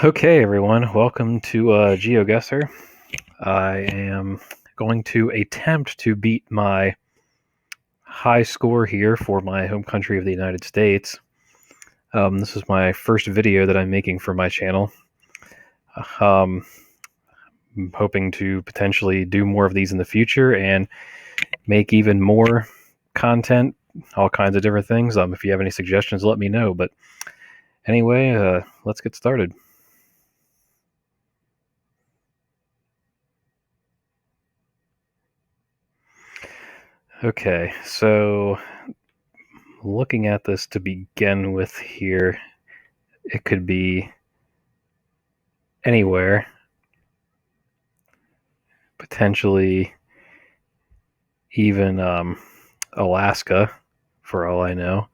Okay, everyone, welcome to GeoGuessr. I am going to attempt to beat my high score here for my home country of the United States. This is my first video that I'm making for my channel. I'm hoping to potentially do more of these in the future and make even more content, all kinds of different things. If you have any suggestions, let me know. But anyway, let's get started. Okay, so looking at this to begin with here, it could be anywhere, potentially even Alaska, for all I know.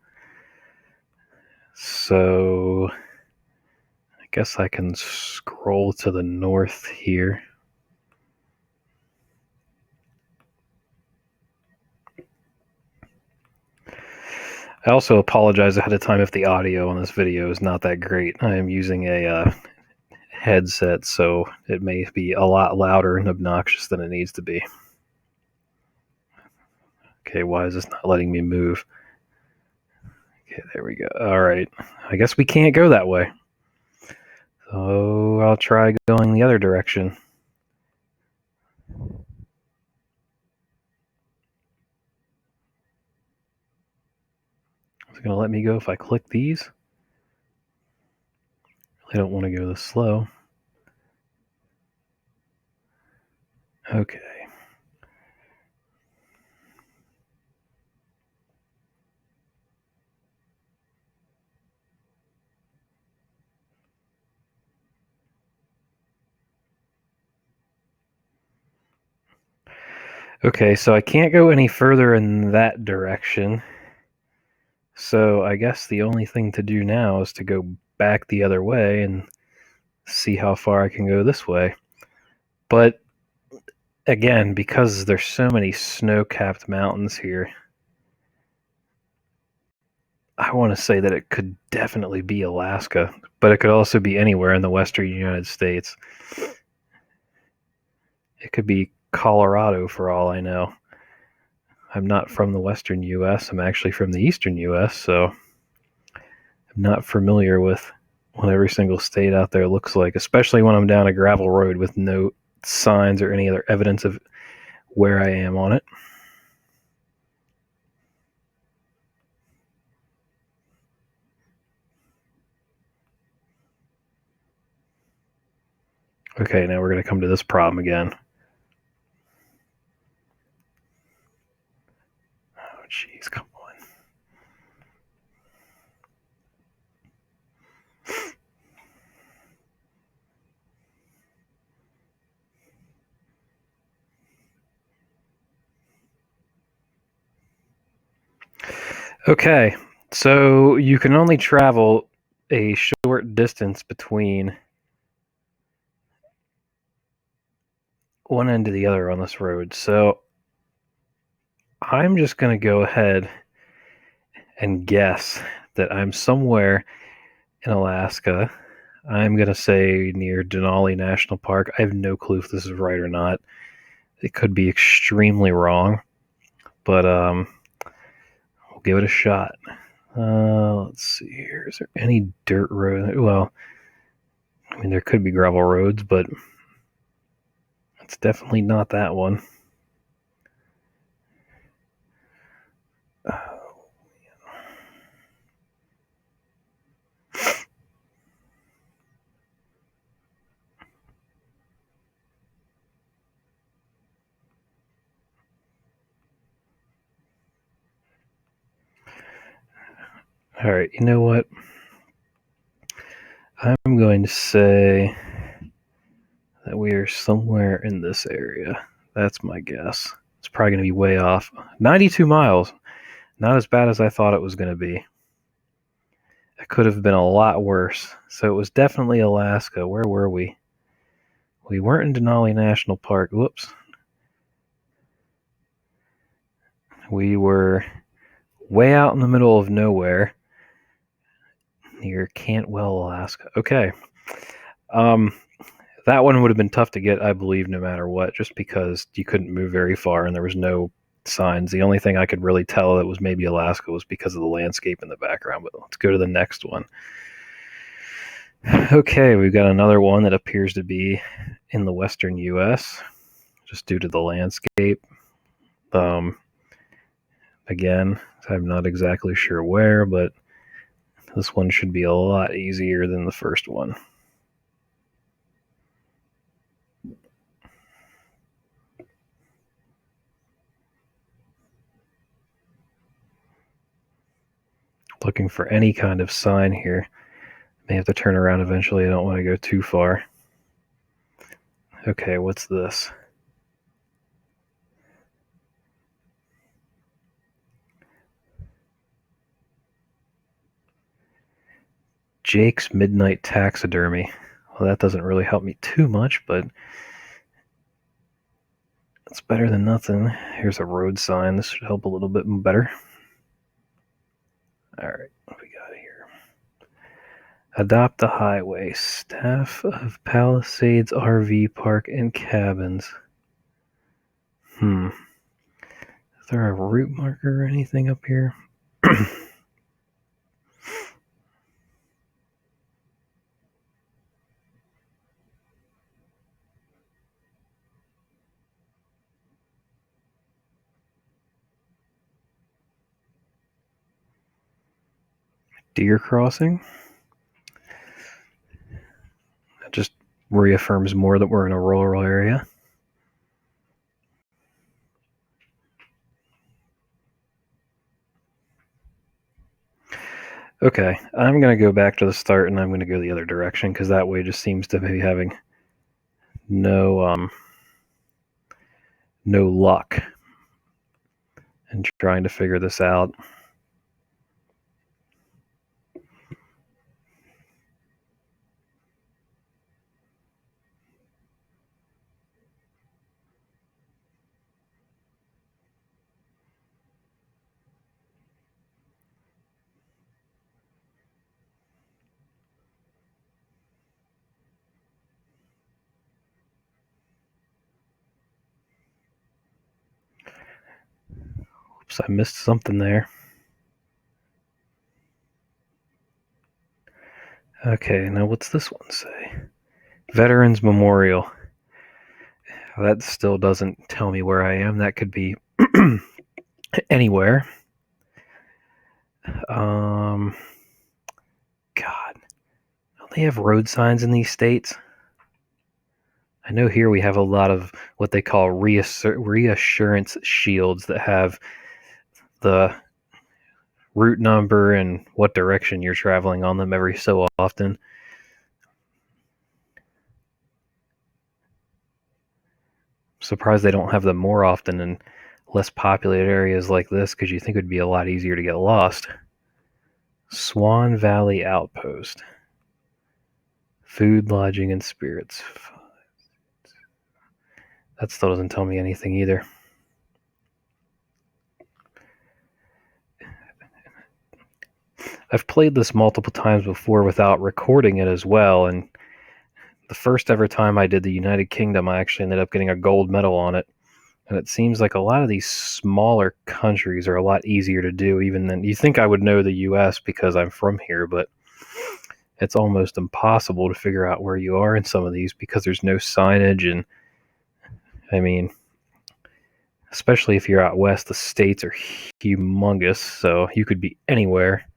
So I guess I can scroll to the north here. I also apologize ahead of time if the audio on this video is not that great. I am using a headset, so it may be a lot louder and obnoxious than it needs to be. Okay, why is this not letting me move? Okay, there we go. All right, I guess we can't go that way. So I'll try going the other direction. It's going to let me go if I click these. I don't want to go this slow. Okay. Okay, so I can't go any further in that direction. So I guess the only thing to do now is to go back the other way and see how far I can go this way. But again, because there's so many snow-capped mountains here, I want to say that it could definitely be Alaska, but it could also be anywhere in the western United States. It could be Colorado for all I know. I'm not from the western U.S. I'm actually from the eastern U.S., so I'm not familiar with what every single state out there looks like, especially when I'm down a gravel road with no signs or any other evidence of where I am on it. Okay, now we're going to come to this problem again. Oh, jeez, come on. Okay, so you can only travel a short distance between one end to the other on this road. So I'm just going to go ahead and guess that I'm somewhere in Alaska. I'm going to say near Denali National Park. I have no clue if this is right or not. It could be extremely wrong, but we'll give it a shot. Let's see here. Is there any dirt road? Well, I mean, there could be gravel roads, but it's definitely not that one. All right, you know what? I'm going to say that we are somewhere in this area. That's my guess. It's probably going to be way off. 92 miles. Not as bad as I thought it was going to be. It could have been a lot worse. So it was definitely Alaska. Where were we? We weren't in Denali National Park. Whoops. We were way out in the middle of nowhere near Cantwell, Alaska. Okay. That one would have been tough to get, I believe, no matter what, just because you couldn't move very far and there was no signs. The only thing I could really tell that was maybe Alaska was because of the landscape in the background. But let's go to the next one. Okay, we've got another one that appears to be in the western U.S., just due to the landscape. Again, I'm not exactly sure where, but this one should be a lot easier than the first one. Looking for any kind of sign here. May have to turn around eventually. I don't want to go too far. Okay, what's this? Jake's Midnight Taxidermy. Well, that doesn't really help me too much, but it's better than nothing. Here's a road sign. This should help a little bit better. All right, what we got here? Adopt a Highway. Staff of Palisades RV Park and Cabins. Is there a route marker or anything up here? Deer crossing? That just reaffirms more that we're in a rural area. Okay, I'm going to go back to the start and I'm going to go the other direction because that way just seems to be having no luck in trying to figure this out. Oops, I missed something there. Okay, now what's this one say? Veterans Memorial. That still doesn't tell me where I am. That could be anywhere. God, don't they have road signs in these states? I know here we have a lot of what they call reassurance shields that have the route number and what direction you're traveling on them every so often. I'm surprised they don't have them more often in less populated areas like this because you think it would be a lot easier to get lost. Swan Valley Outpost. Food, lodging, and spirits. That still doesn't tell me anything either. I've played this multiple times before without recording it as well, and the first ever time I did the United Kingdom, I actually ended up getting a gold medal on it. And it seems like a lot of these smaller countries are a lot easier to do even than you think I would know the US because I'm from here, but it's almost impossible to figure out where you are in some of these because there's no signage. And I mean, especially if you're out west, the states are humongous, so you could be anywhere.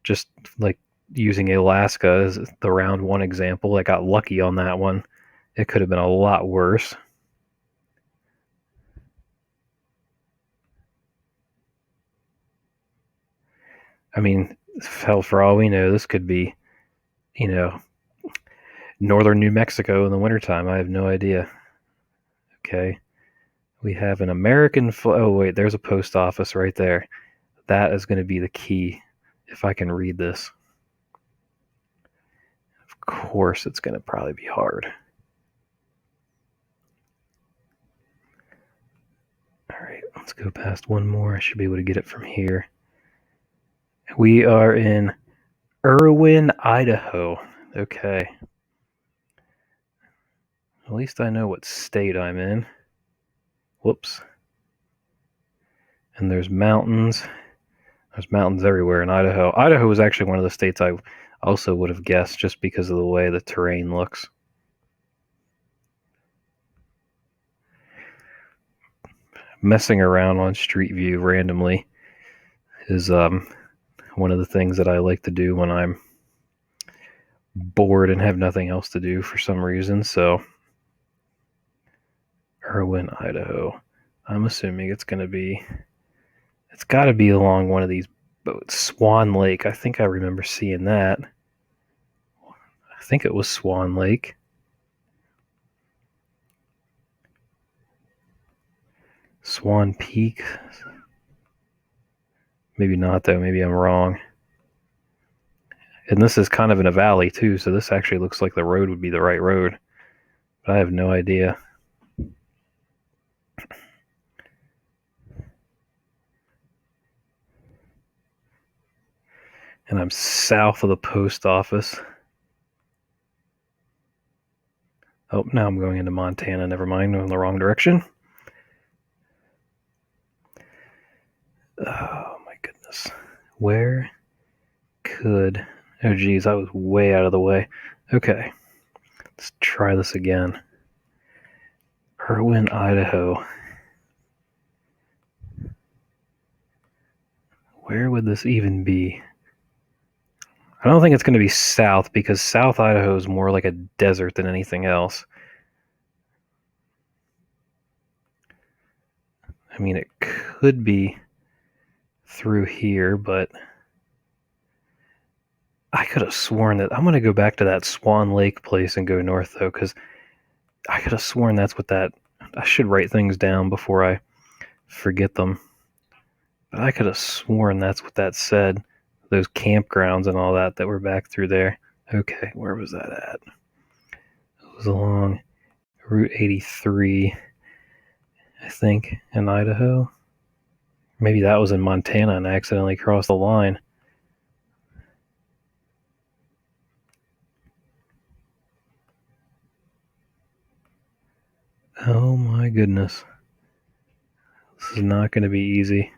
Just like using Alaska as the round one example, I got lucky on that one. It could have been a lot worse. I mean, hell, for all we know, this could be, northern New Mexico in the wintertime. I have no idea. Okay. We have an American oh, wait, there's a post office right there. That is going to be the key if I can read this. Of course, it's going to probably be hard. All right, let's go past one more. I should be able to get it from here. We are in Irwin, Idaho. Okay. At least I know what state I'm in. Whoops. And there's mountains. There's mountains everywhere in Idaho. Idaho was actually one of the states I also would have guessed just because of the way the terrain looks. Messing around on Street View randomly is one of the things that I like to do when I'm bored and have nothing else to do for some reason. So, Irwin, Idaho. I'm assuming it's got to be along one of these boats. Swan Lake. I think I remember seeing that. I think it was Swan Lake. Swan Peak. Maybe not, though. Maybe I'm wrong. And this is kind of in a valley, too, so this actually looks like the road would be the right road. But I have no idea. And I'm south of the post office. Oh, now I'm going into Montana. Never mind, I'm in the wrong direction. Oh, my goodness. Where could... Oh, geez, I was way out of the way. Okay, let's try this again. Irwin, Idaho. Where would this even be? I don't think it's going to be south because South Idaho is more like a desert than anything else. I mean, it could be through here, but I could have sworn that... I'm going to go back to that Swan Lake place and go north, though, because I could have sworn that's what that... I should write things down before I forget them. But I could have sworn that's what that said. Those campgrounds and all that were back through there. Okay, where was that at? It was along Route 83, I think, in Idaho. Maybe that was in Montana and I accidentally crossed the line. Oh my goodness. This is not going to be easy.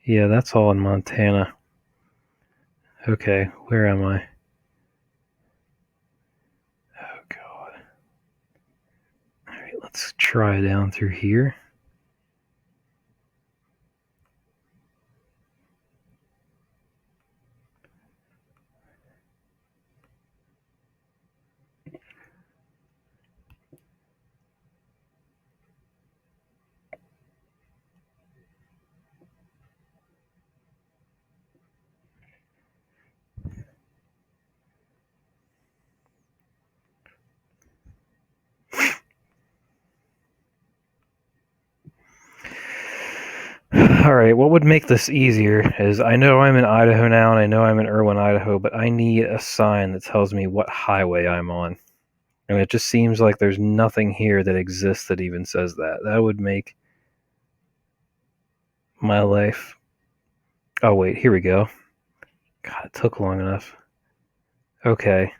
Yeah, that's all in Montana. Okay, where am I? Oh God. Alright, let's try down through here. All right, what would make this easier is I know I'm in Idaho now and I know I'm in Irwin, Idaho, but I need a sign that tells me what highway I'm on. And it just seems like there's nothing here that exists that even says that. That would make my life... Oh, wait, here we go. God, it took long enough. Okay.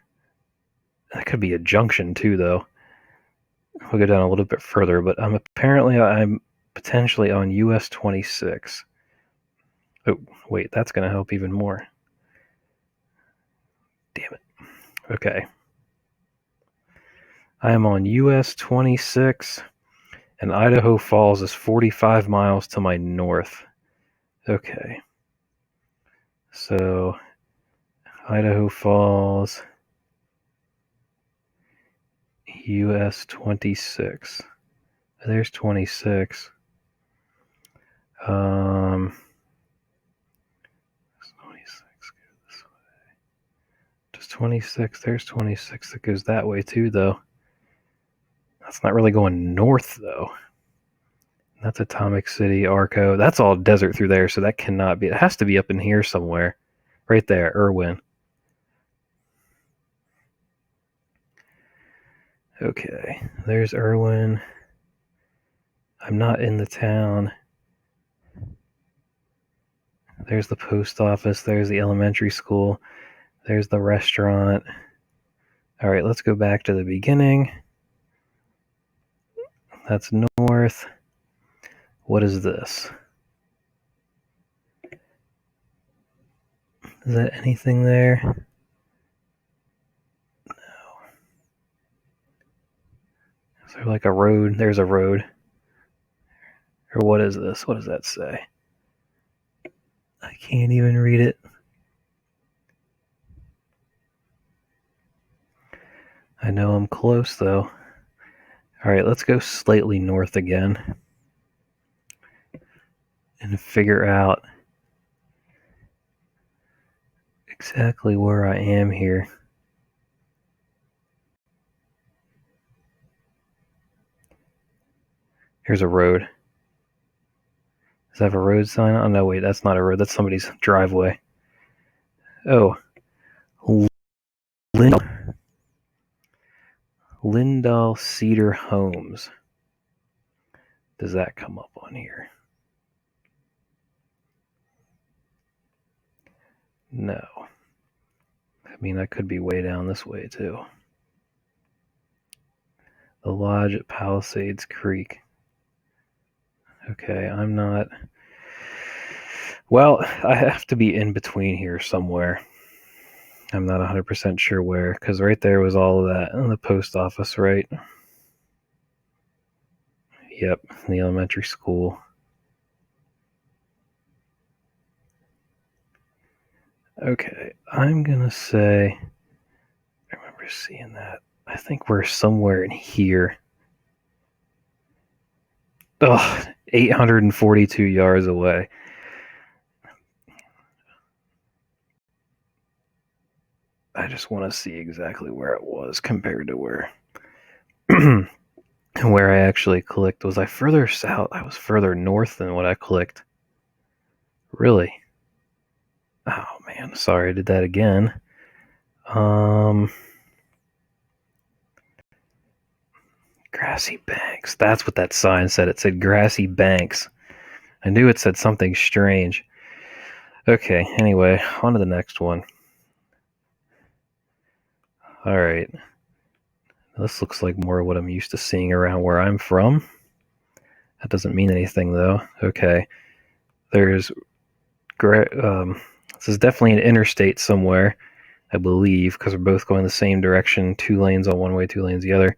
That could be a junction, too, though. We'll go down a little bit further, but I'm potentially on US 26. Oh, wait, that's going to help even more. Damn it. Okay. I am on US 26, and Idaho Falls is 45 miles to my north. Okay. So, Idaho Falls, US 26. There's 26. 26 goes this way. Just 26. There's 26 that goes that way too, though. That's not really going north, though. That's Atomic City, Arco. That's all desert through there, so that cannot be. It has to be up in here somewhere. Right there, Irwin. Okay, there's Irwin. I'm not in the town. There's the post office. There's the elementary school. There's the restaurant. All right, let's go back to the beginning. That's north. What is this? Is that anything there? No. Is there like a road? There's a road. Or what is this? What does that say? I can't even read it. I know I'm close though. Alright, let's go slightly north again and figure out exactly where I am here. Here's a road. Does that have a road sign? Oh no, wait, that's not a road. That's somebody's driveway. Oh, Lindahl Cedar Homes. Does that come up on here? No. I mean, I could be way down this way too. The Lodge at Palisades Creek. Okay, I'm not. Well, I have to be in between here somewhere. I'm not 100% sure where, because right there was all of that. And the post office, right? Yep, the elementary school. Okay, I'm gonna say, I remember seeing that. I think we're somewhere in here. Ugh, 842 yards away. I just want to see exactly where it was compared to where where I actually clicked. Was I further south? I was further north than what I clicked. Really? Oh man, sorry I did that again. Grassy Banks. That's what that sign said. It said Grassy Banks. I knew it said something strange. Okay, anyway, on to the next one. Alright. This looks like more of what I'm used to seeing around where I'm from. That doesn't mean anything, though. Okay. There's... this is definitely an interstate somewhere, I believe, because we're both going the same direction. 2 lanes on one way, 2 lanes the other.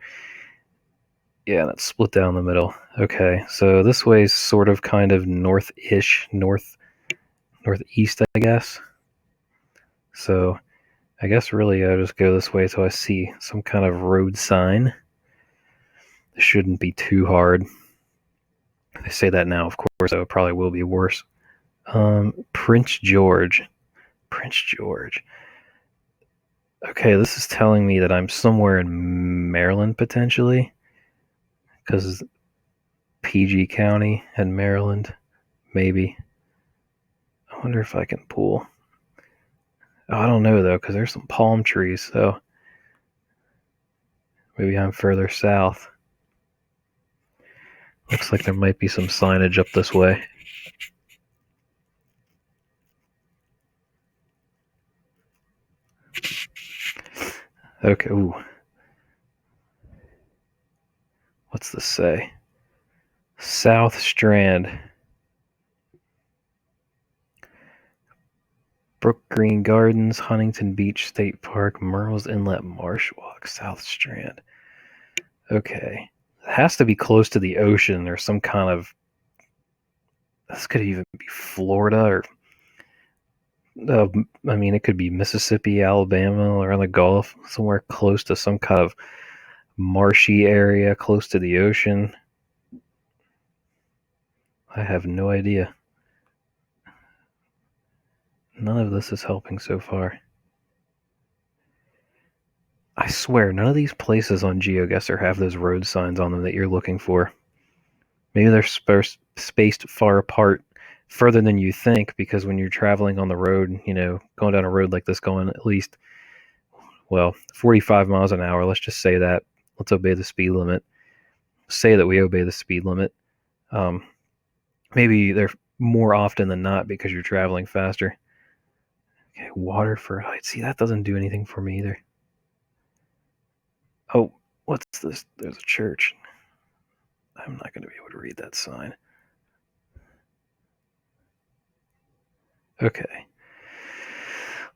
Yeah, that's split down the middle. Okay, so this way is sort of kind of north-ish, northeast, I guess. So I guess really I'll just go this way till I see some kind of road sign. It shouldn't be too hard. I say that now, of course, so it probably will be worse. Prince George. Prince George. Okay, this is telling me that I'm somewhere in Maryland, potentially. Because PG County and Maryland, maybe. I wonder if I can pull. Oh, I don't know, though, because there's some palm trees, so maybe I'm further south. Looks like there might be some signage up this way. Okay, ooh. What's this say? South Strand. Brook Green Gardens, Huntington Beach State Park, Murrells Inlet Marsh Walk, South Strand. Okay. It has to be close to the ocean or some kind of... This could even be Florida or... I mean, it could be Mississippi, Alabama, or on the Gulf, somewhere close to some kind of marshy area close to the ocean. I have no idea. None of this is helping so far. I swear, none of these places on GeoGuessr have those road signs on them that you're looking for. Maybe they're spaced far apart, further than you think, because when you're traveling on the road, going down a road like this, going at least, 45 miles an hour, let's just say that. Let's obey the speed limit. Say that we obey the speed limit. Maybe they're more often than not because you're traveling faster. Okay, Waterford Heights. See, that doesn't do anything for me either. Oh, what's this? There's a church. I'm not going to be able to read that sign. Okay.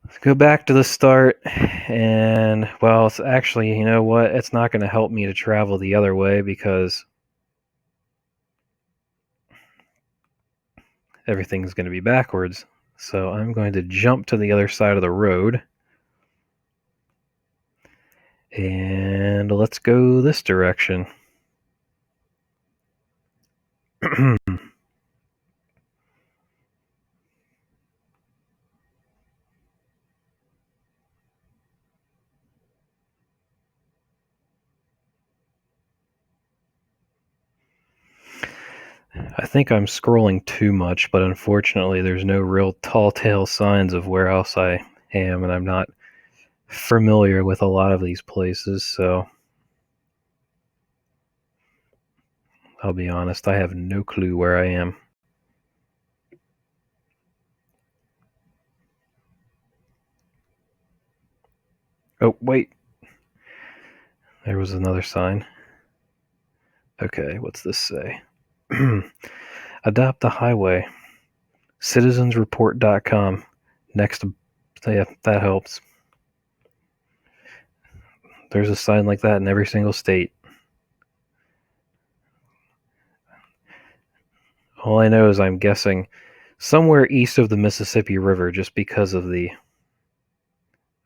Let's go back to the start. And, well, it's actually, you know what? It's not going to help me to travel the other way because everything's going to be backwards. So I'm going to jump to the other side of the road. And let's go this direction. I think I'm scrolling too much, but unfortunately there's no real tall tale signs of where else I am, and I'm not familiar with a lot of these places, so I'll be honest, I have no clue where I am. Oh, wait. There was another sign. Okay, what's this say? Adopt the highway. Citizensreport.com. Next, yeah, that helps. There's a sign like that in every single state. All I know is I'm guessing somewhere east of the Mississippi River just because of the...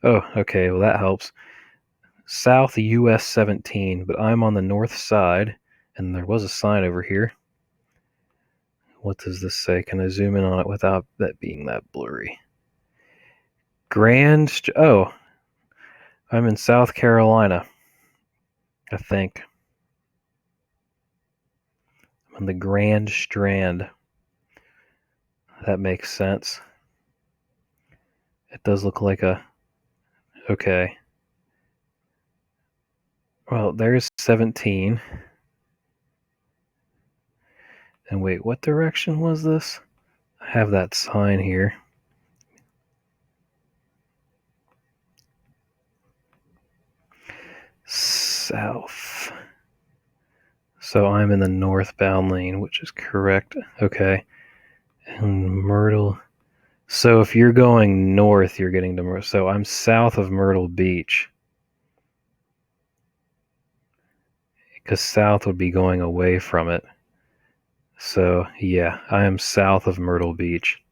Oh, okay, well that helps. South US 17, but I'm on the north side, and there was a sign over here. What does this say? Can I zoom in on it without that being that blurry? Oh, I'm in South Carolina, I think. I'm on the Grand Strand. That makes sense. It does look like a... Okay. Well, there's 17. And wait, what direction was this? I have that sign here. South. So I'm in the northbound lane, which is correct. Okay. And Myrtle. So if you're going north, you're getting to Myrtle. So I'm south of Myrtle Beach. Because south would be going away from it. So yeah, I am south of Myrtle Beach.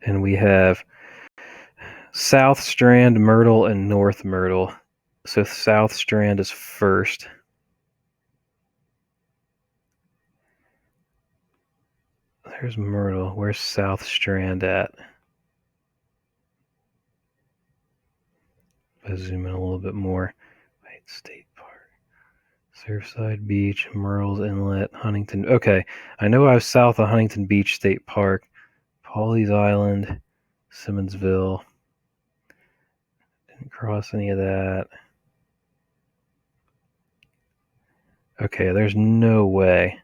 And we have South Strand, Myrtle, and North Myrtle. So South Strand is first. There's Myrtle. Where's South Strand at? If I zoom in a little bit more. Wait, State Park. Surfside Beach, Murrells Inlet, Huntington. Okay, I know I was south of Huntington Beach State Park. Pawleys Island, Simmonsville. Didn't cross any of that. Okay, there's no way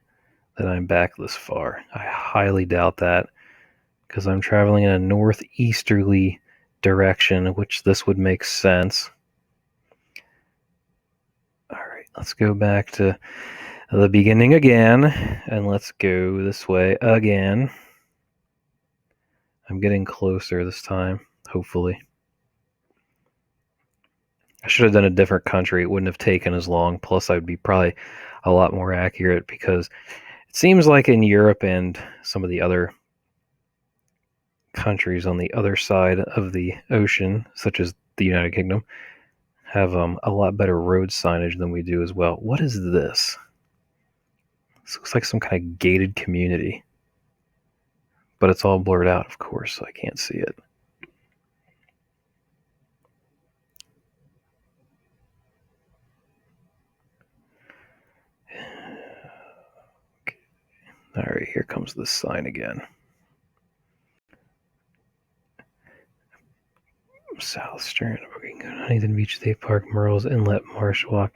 that I'm back this far. I highly doubt that because I'm traveling in a northeasterly direction, which this would make sense. All right, let's go back to the beginning again, and let's go this way again. I'm getting closer this time, hopefully. I should have done a different country. It wouldn't have taken as long. Plus, I'd be probably a lot more accurate because it seems like in Europe and some of the other countries on the other side of the ocean, such as the United Kingdom, have a lot better road signage than we do as well. What is this? This looks like some kind of gated community. But it's all blurred out, of course, so I can't see it. Okay. All right, here comes the sign again. South Strand, Huntington Beach State Park, Murrells Inlet, Marsh Walk.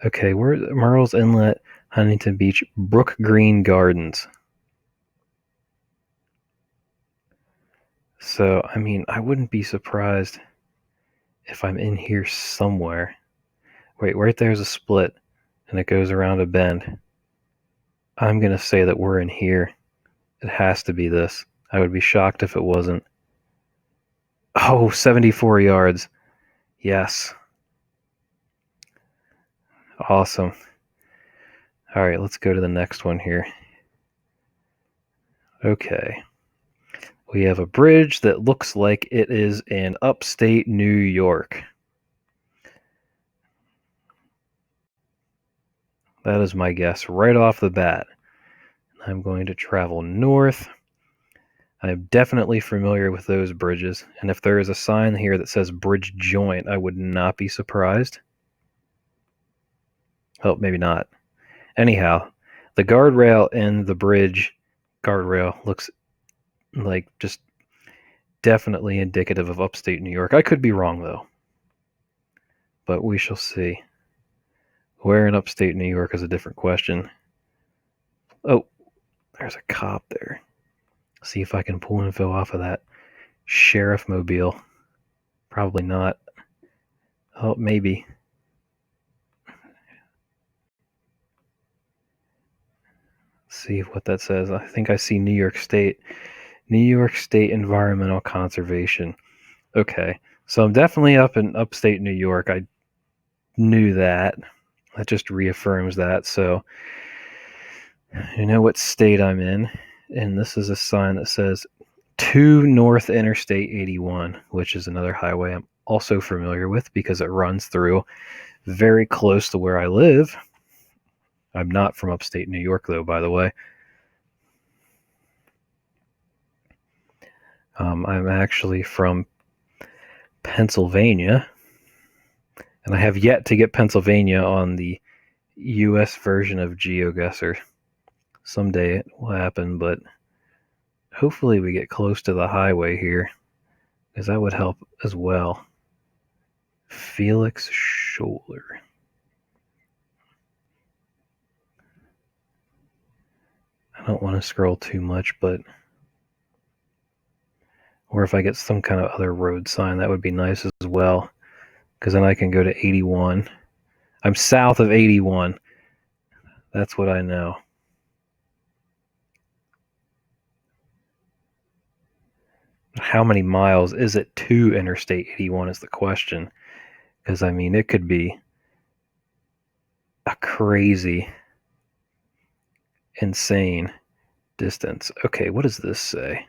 Okay, we're Murrells Inlet, Huntington Beach, Brook Green Gardens. So, I mean, I wouldn't be surprised if I'm in here somewhere. Wait, right there's a split, and it goes around a bend. I'm going to say that we're in here. It has to be this. I would be shocked if it wasn't. Oh, 74 yards. Yes. Awesome. All right, let's go to the next one here. Okay. We have a bridge that looks like it is in upstate New York. That is my guess right off the bat. I'm going to travel north. I'm definitely familiar with those bridges, and if there is a sign here that says bridge joint, I would not be surprised. Oh, maybe not. Anyhow, the guardrail in the bridge guardrail looks like just definitely indicative of upstate New York. I could be wrong, though, but we shall see. Where in upstate New York is a different question. Oh, there's a cop there. See if I can pull info off of that sheriff mobile. Probably not. Oh, maybe. Let's see what that says. I think I see New York State. New York State Environmental Conservation. Okay, so I'm definitely up in upstate New York. I knew that. That just reaffirms that. So you know what state I'm in, and this is a sign that says 2 North Interstate 81, which is another highway I'm also familiar with because it runs through very close to where I live. I'm not from upstate New York, though, by the way. I'm actually from Pennsylvania, and I have yet to get Pennsylvania on the U.S. version of GeoGuessr. Someday it will happen, but hopefully we get close to the highway here, because that would help as well. Felix Scholler. I don't want to scroll too much, but or if I get some kind of other road sign, that would be nice as well, because then I can go to 81. I'm south of 81. That's what I know. How many miles is it to Interstate 81 is the question, because I mean, it could be a crazy, insane distance. Okay, what does this say?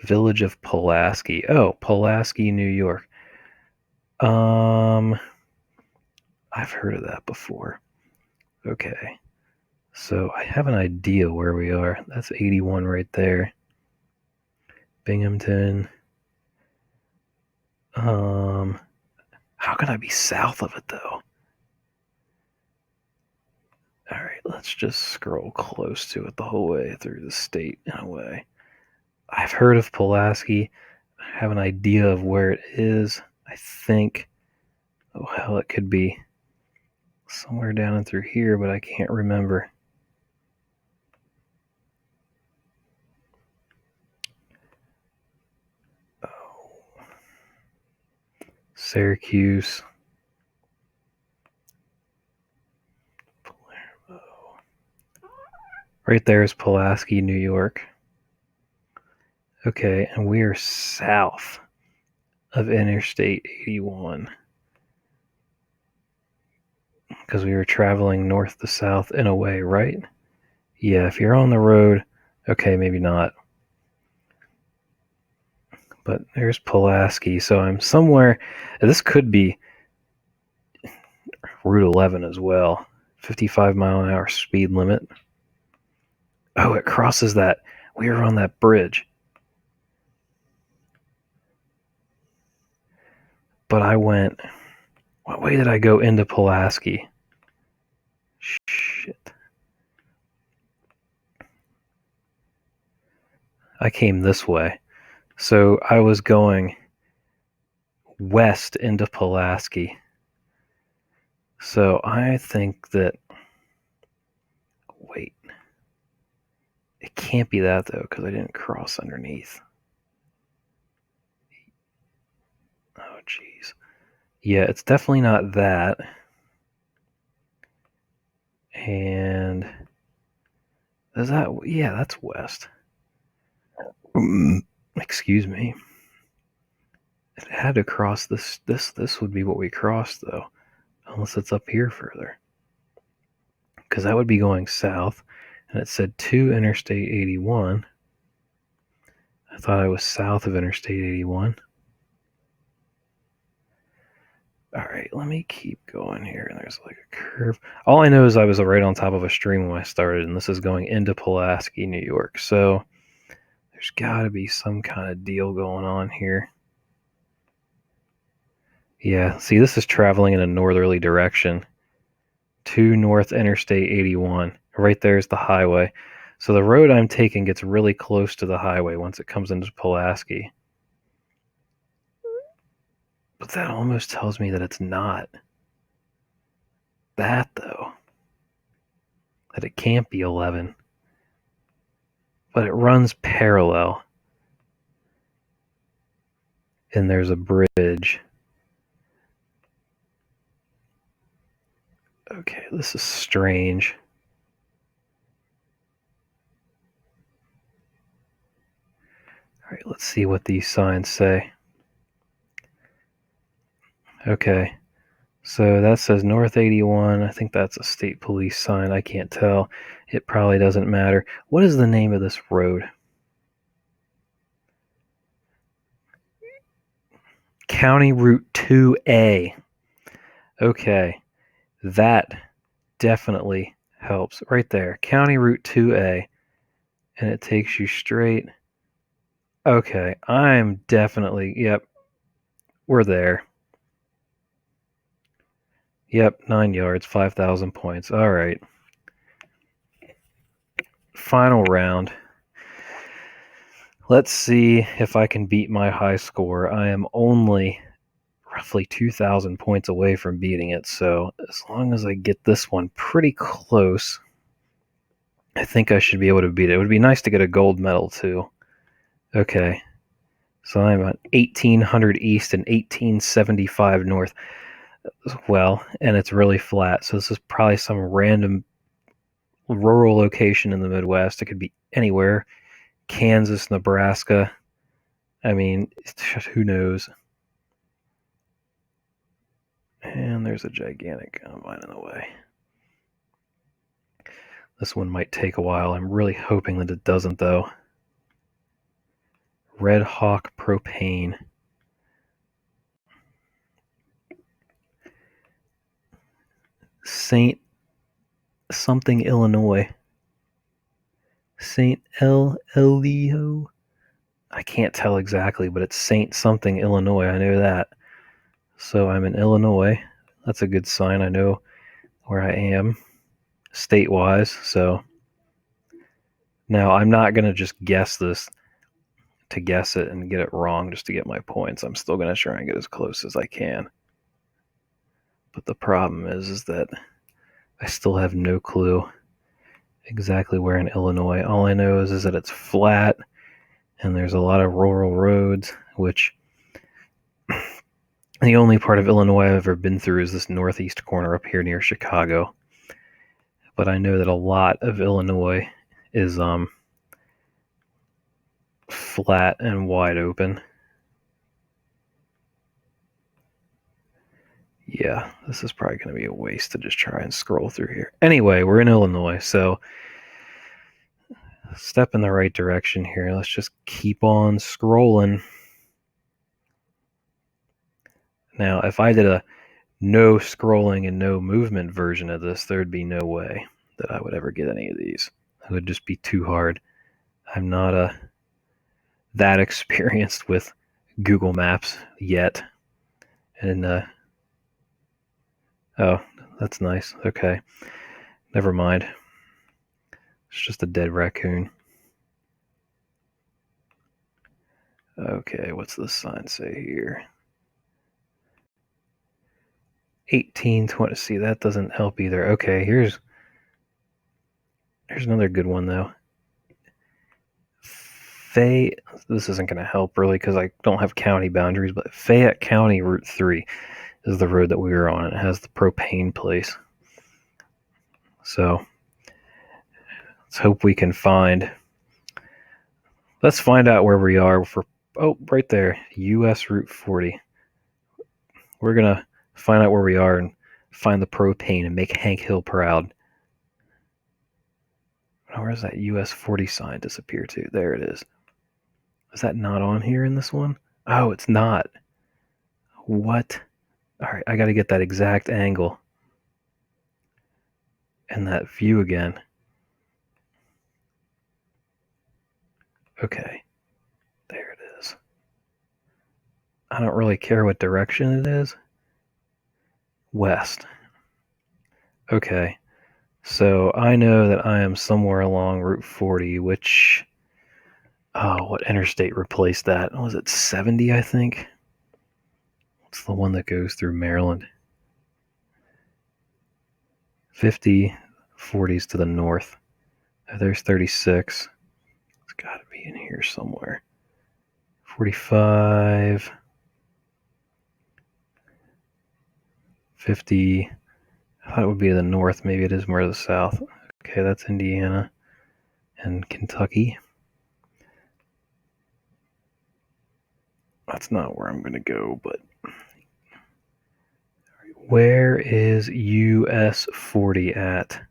Village of Pulaski. Oh, Pulaski, New York. I've heard of that before. Okay. So I have an idea where we are. That's 81 right there. Binghamton. How can I be south of it though? All right, let's just scroll close to it the whole way through the state in a way. I've heard of Pulaski. I have an idea of where it is. I think, oh hell, it could be somewhere down and through here, but I can't remember. Oh. Syracuse. Palermo. Right there is Pulaski, New York. Okay, and we are south of Interstate 81 because we were traveling north to south in a way, right? Yeah, if you're on the road, okay, maybe not. But there's Pulaski, so I'm somewhere. This could be Route 11 as well. 55-mile-an-hour speed limit. Oh, it crosses that. We were on that bridge. But I went. What way did I go into Pulaski? Shit. I came this way. So I was going west into Pulaski. So I think that. Wait. It can't be that though, because I didn't cross underneath. jeez. Yeah, it's definitely not that. And is that, yeah, that's west. Excuse me. It had to cross this. This would be what we crossed, though, unless it's up here further, because that would be going south. And it said to Interstate 81. I thought I was south of Interstate 81. All right, let me keep going here. And there's like a curve. All I know is I was right on top of a stream when I started, and this is going into Pulaski, New York. So there's got to be some kind of deal going on here. Yeah, see, this is traveling in a northerly direction to North Interstate 81. Right there is the highway. So the road I'm taking gets really close to the highway once it comes into Pulaski. But that almost tells me that it's not that, though. That it can't be 11. But it runs parallel. And there's a bridge. Okay, this is strange. All right, let's see what these signs say. Okay, so that says North 81. I think that's a state police sign. I can't tell. It probably doesn't matter. What is the name of this road? County Route 2A. Okay, that definitely helps. Right there, County Route 2A. And it takes you straight. Okay, I'm definitely, yep, we're there. Yep, 9 yards, 5,000 points. All right. Final round. Let's see if I can beat my high score. I am only roughly 2,000 points away from beating it, so as long as I get this one pretty close, I think I should be able to beat it. It would be nice to get a gold medal, too. Okay. So I'm at 1800 east and 1875 north. Well, and it's really flat, so this is probably some random rural location in the Midwest. It could be anywhere. Kansas, Nebraska. I mean, who knows? And there's a gigantic combine in the way. This one might take a while. I'm really hoping that it doesn't, though. Red Hawk Propane. St. something, Illinois. St. Elio. I can't tell exactly, but it's St. something, Illinois. I know that. So I'm in Illinois. That's a good sign. I know where I am state-wise. So now I'm not going to just guess this to guess it and get it wrong just to get my points. I'm still going to try and get as close as I can. But the problem is that I still have no clue exactly where in Illinois. All I know is that it's flat and there's a lot of rural roads, which the only part of Illinois I've ever been through is this northeast corner up here near Chicago. But I know that a lot of Illinois is flat and wide open. Yeah, this is probably going to be a waste to just try and scroll through here. Anyway, we're in Illinois, so step in the right direction here. Let's just keep on scrolling. Now, if I did a no scrolling and no movement version of this, there'd be no way that I would ever get any of these. It would just be too hard. I'm not that experienced with Google Maps yet. And oh, that's nice. Okay, never mind. It's just a dead raccoon. Okay, what's this sign say here? 1820. See, that doesn't help either. Okay, here's another good one though. Fay, this isn't going to help really because I don't have county boundaries, but Fayette County Route 3 is the road that we were on. It has the propane place. So let's hope we can find. Let's find out where we are for. Oh, right there, U.S. Route 40. We're going to find out where we are and find the propane and make Hank Hill proud. Where does that US 40 sign disappear to? There it is. Is that not on here in this one? Oh, it's not. What? All right, I got to get that exact angle and that view again. Okay, there it is. I don't really care what direction it is. West. Okay, so I know that I am somewhere along Route 40, which, oh, what interstate replaced that? Was it 70, I think? It's the one that goes through Maryland. 50, 40's to the north. There's 36. It's got to be in here somewhere. 45, 50. I thought it would be to the north. Maybe it is more to the south. Okay, that's Indiana and Kentucky. That's not where I'm going to go, but where is US 40 at?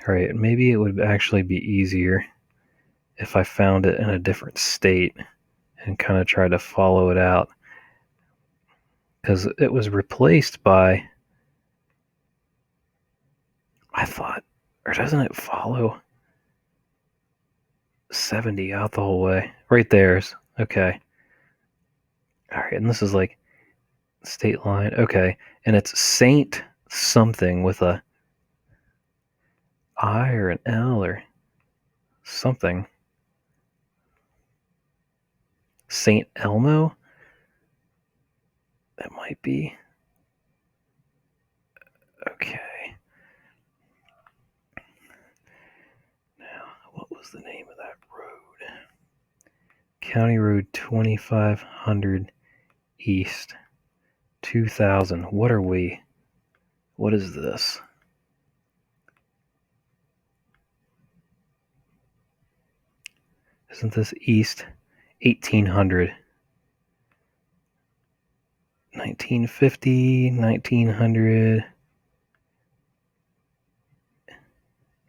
All right, maybe it would actually be easier if I found it in a different state and kind of tried to follow it out, because it was replaced by, I thought, or doesn't it follow 70 out the whole way? Right there's, okay. All right, and this is like state line. Okay, and it's Saint something with a I or an L or something. Saint Elmo? That might be. Okay. Now, what was the name of that road? County Road 2500 East. 2000. What are we? What is this? Isn't this East? 1800. 1950, 1900,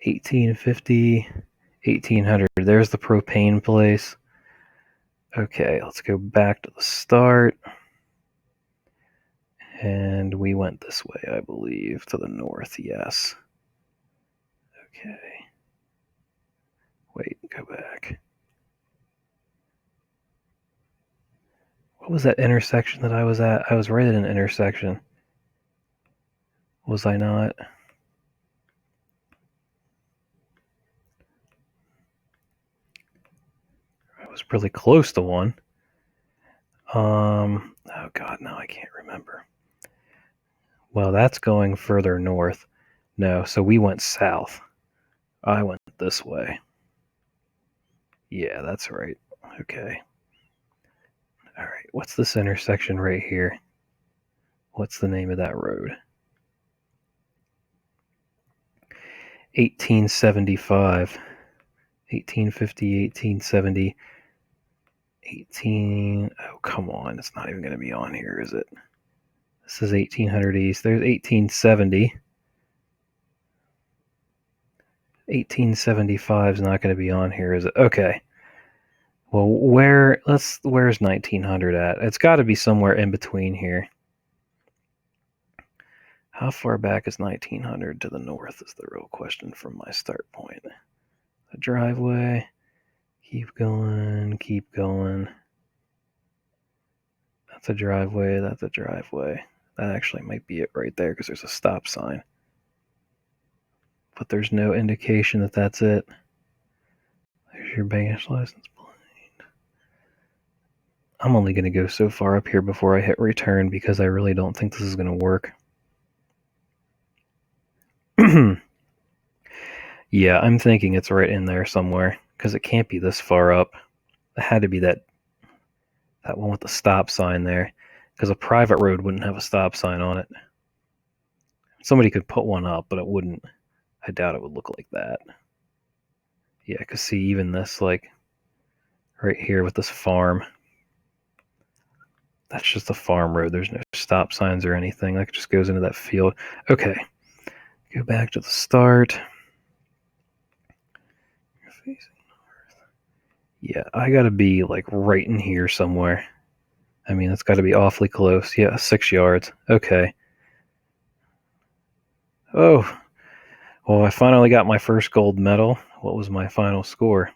1850, 1800. There's the propane place. Okay, let's go back to the start. And we went this way, I believe, to the north, yes. Okay. Wait, go back. What was that intersection that I was at? I was right at an intersection. Was I not? I was really close to one. Oh God, now I can't remember. Well, that's going further north. No, so we went south. I went this way. Yeah, that's right. Okay. All right, what's this intersection right here? What's the name of that road? 1875, 1850, 1870, 18. Oh, come on. It's not even going to be on here, is it? This is 1800 East. There's 1870. 1875 is not going to be on here, is it? Okay. Well, where's 1900 at? It's got to be somewhere in between here. How far back is 1900 to the north is the real question from my start point. The driveway. Keep going, keep going. That's a driveway, that's a driveway. That actually might be it right there because there's a stop sign. But there's no indication that that's it. There's your bank's license plate. I'm only going to go so far up here before I hit return because I really don't think this is going to work. Yeah, I'm thinking it's right in there somewhere because it can't be this far up. It had to be that one with the stop sign there, because a private road wouldn't have a stop sign on it. Somebody could put one up, but it wouldn't. I doubt it would look like that. Yeah, because see, even this, like, right here with this farm, that's just a farm road. There's no stop signs or anything. That just goes into that field. Okay, go back to the start. You're facing north. Yeah, I gotta be like right in here somewhere. I mean, it's got to be awfully close. Yeah, 6 yards. Okay. Oh, well, I finally got my first gold medal. What was my final score?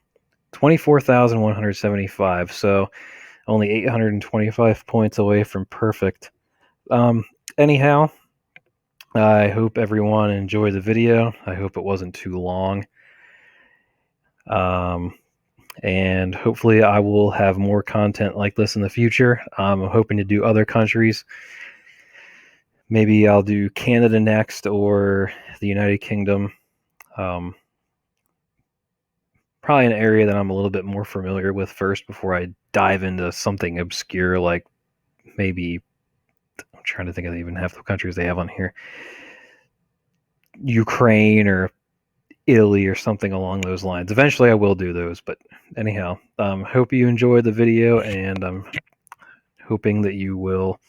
24,175. So only 825 points away from perfect. Anyhow, I hope everyone enjoyed the video. I hope it wasn't too long. And hopefully I will have more content like this in the future. I'm hoping to do other countries. Maybe I'll do Canada next or the United Kingdom. Probably an area that I'm a little bit more familiar with first before I dive into something obscure like maybe, I'm trying to think of even half the countries they have on here, Ukraine or Italy or something along those lines. Eventually I will do those, but anyhow, hope you enjoyed the video, and I'm hoping that you will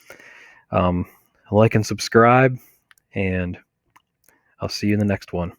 like and subscribe, and I'll see you in the next one.